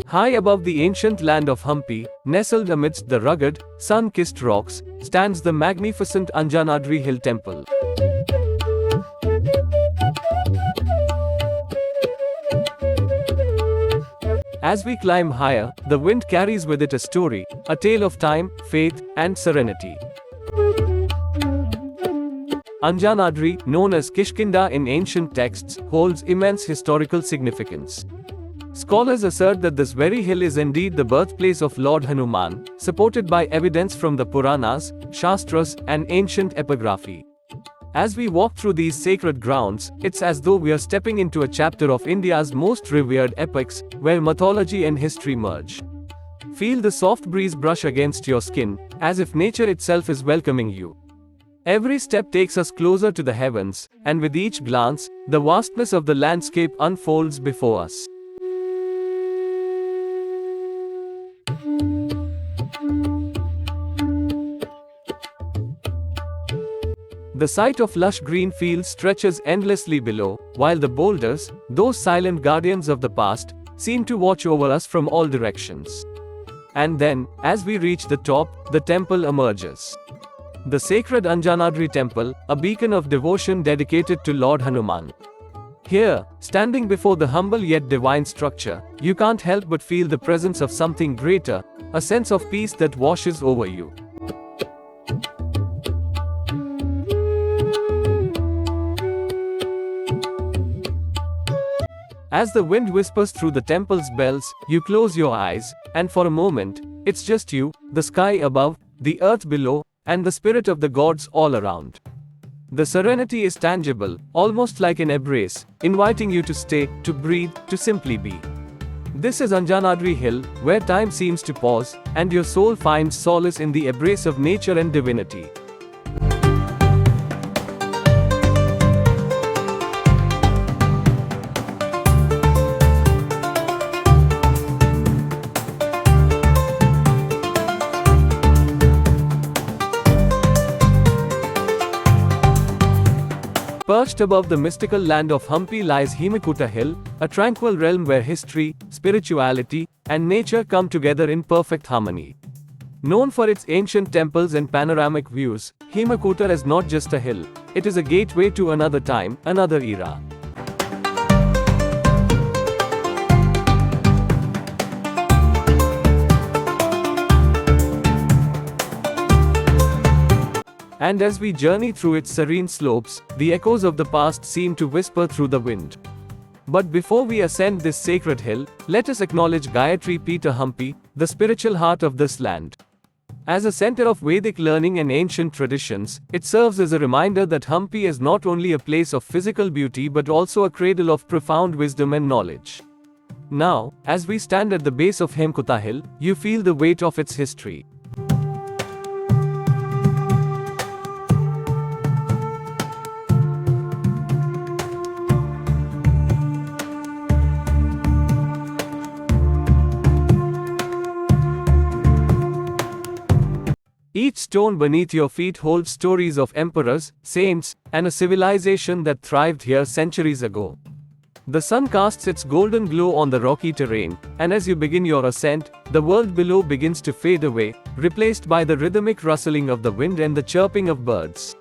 High above the ancient land of Hampi, nestled amidst the rugged, sun-kissed rocks, stands the magnificent Anjanadri Hill Temple. As we climb higher, the wind carries with it a story, a tale of time, faith, and serenity. Anjanadri, known as Kishkinda in ancient texts, holds immense historical significance. Scholars assert that this very hill is indeed the birthplace of Lord Hanuman, supported by evidence from the Puranas, Shastras, and ancient epigraphy. As we walk through these sacred grounds, it's as though we are stepping into a chapter of India's most revered epics, where mythology and history merge. Feel the soft breeze brush against your skin, as if nature itself is welcoming you. Every step takes us closer to the heavens, and with each glance, the vastness of the landscape unfolds before us. The sight of lush green fields stretches endlessly below, while the boulders, those silent guardians of the past, seem to watch over us from all directions. And then, as we reach the top, the temple emerges. The sacred Anjanadri temple, a beacon of devotion dedicated to Lord Hanuman. Here, standing before the humble yet divine structure, you can't help but feel the presence of something greater, a sense of peace that washes over you. As the wind whispers through the temple's bells, you close your eyes, and for a moment, it's just you, the sky above, the earth below, and the spirit of the gods all around. The serenity is tangible, almost like an embrace, inviting you to stay, to breathe, to simply be. This is Anjanadri Hill, where time seems to pause, and your soul finds solace in the embrace of nature and divinity. Perched above the mystical land of Hampi lies Hemakuta Hill, a tranquil realm where history, spirituality, and nature come together in perfect harmony. Known for its ancient temples and panoramic views, Hemakuta is not just a hill, it is a gateway to another time, another era. And as we journey through its serene slopes, the echoes of the past seem to whisper through the wind. But before we ascend this sacred hill, let us acknowledge Gayathri Peeta Hampi, the spiritual heart of this land. As a center of Vedic learning and ancient traditions, it serves as a reminder that Hampi is not only a place of physical beauty but also a cradle of profound wisdom and knowledge. Now, as we stand at the base of Hemakuta Hill, you feel the weight of its history. Each stone beneath your feet holds stories of emperors, saints, and a civilization that thrived here centuries ago. The sun casts its golden glow on the rocky terrain, and as you begin your ascent, the world below begins to fade away, replaced by the rhythmic rustling of the wind and the chirping of birds.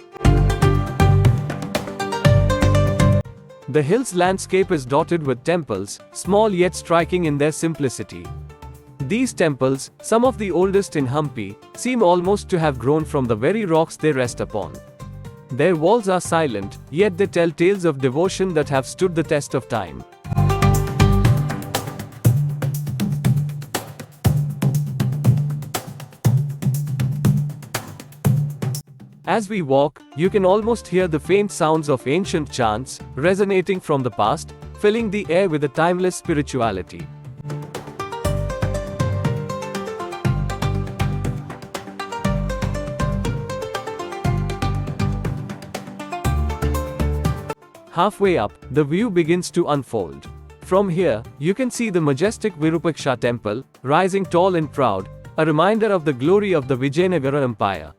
The hill's landscape is dotted with temples, small yet striking in their simplicity. These temples, some of the oldest in Hampi, seem almost to have grown from the very rocks they rest upon. Their walls are silent, yet they tell tales of devotion that have stood the test of time. As we walk, you can almost hear the faint sounds of ancient chants, resonating from the past, filling the air with a timeless spirituality. Halfway up, the view begins to unfold. From here, you can see the majestic Virupaksha temple, rising tall and proud, a reminder of the glory of the Vijayanagara Empire.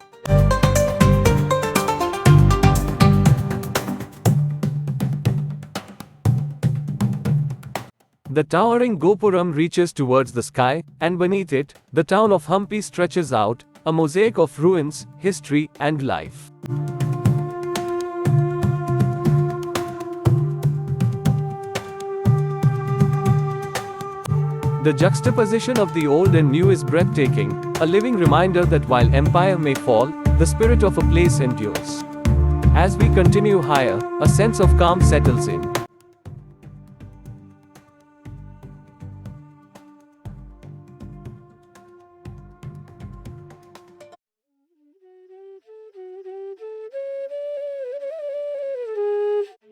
The towering Gopuram reaches towards the sky, and beneath it, the town of Hampi stretches out, a mosaic of ruins, history, and life. The juxtaposition of the old and new is breathtaking, a living reminder that while empire may fall, the spirit of a place endures. As we continue higher, a sense of calm settles in.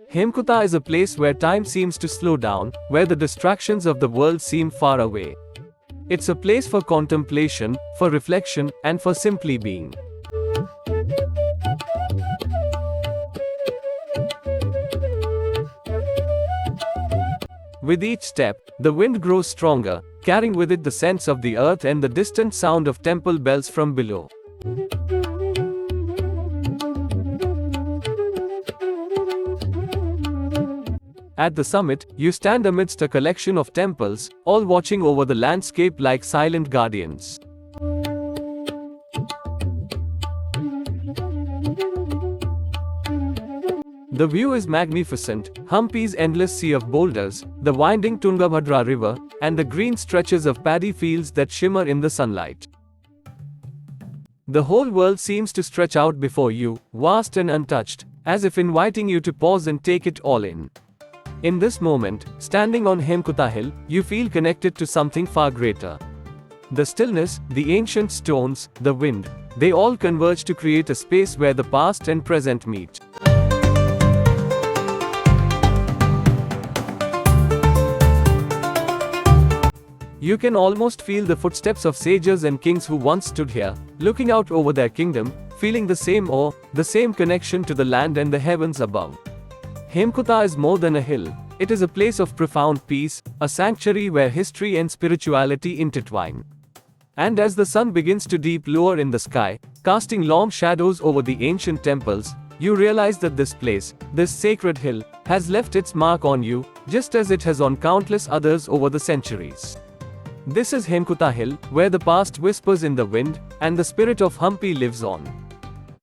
Hemakuta is a place where time seems to slow down, where the distractions of the world seem far away. It's a place for contemplation, for reflection, and for simply being. With each step, the wind grows stronger, carrying with it the sense of the earth and the distant sound of temple bells from below. At the summit, you stand amidst a collection of temples, all watching over the landscape like silent guardians. The view is magnificent: Hampi's endless sea of boulders, the winding Tungabhadra river, and the green stretches of paddy fields that shimmer in the sunlight. The whole world seems to stretch out before you, vast and untouched, as if inviting you to pause and take it all in. In this moment, standing on Hemakuta Hill, you feel connected to something far greater. The stillness, the ancient stones, the wind, they all converge to create a space where the past and present meet. You can almost feel the footsteps of sages and kings who once stood here, looking out over their kingdom, feeling the same awe, the same connection to the land and the heavens above. Hemakuta is more than a hill. It is a place of profound peace, a sanctuary where history and spirituality intertwine. And as the sun begins to deep lower in the sky, casting long shadows over the ancient temples, you realize that this place, this sacred hill, has left its mark on you, just as it has on countless others over the centuries. This is Hemakuta Hill, where the past whispers in the wind, and the spirit of Hampi lives on.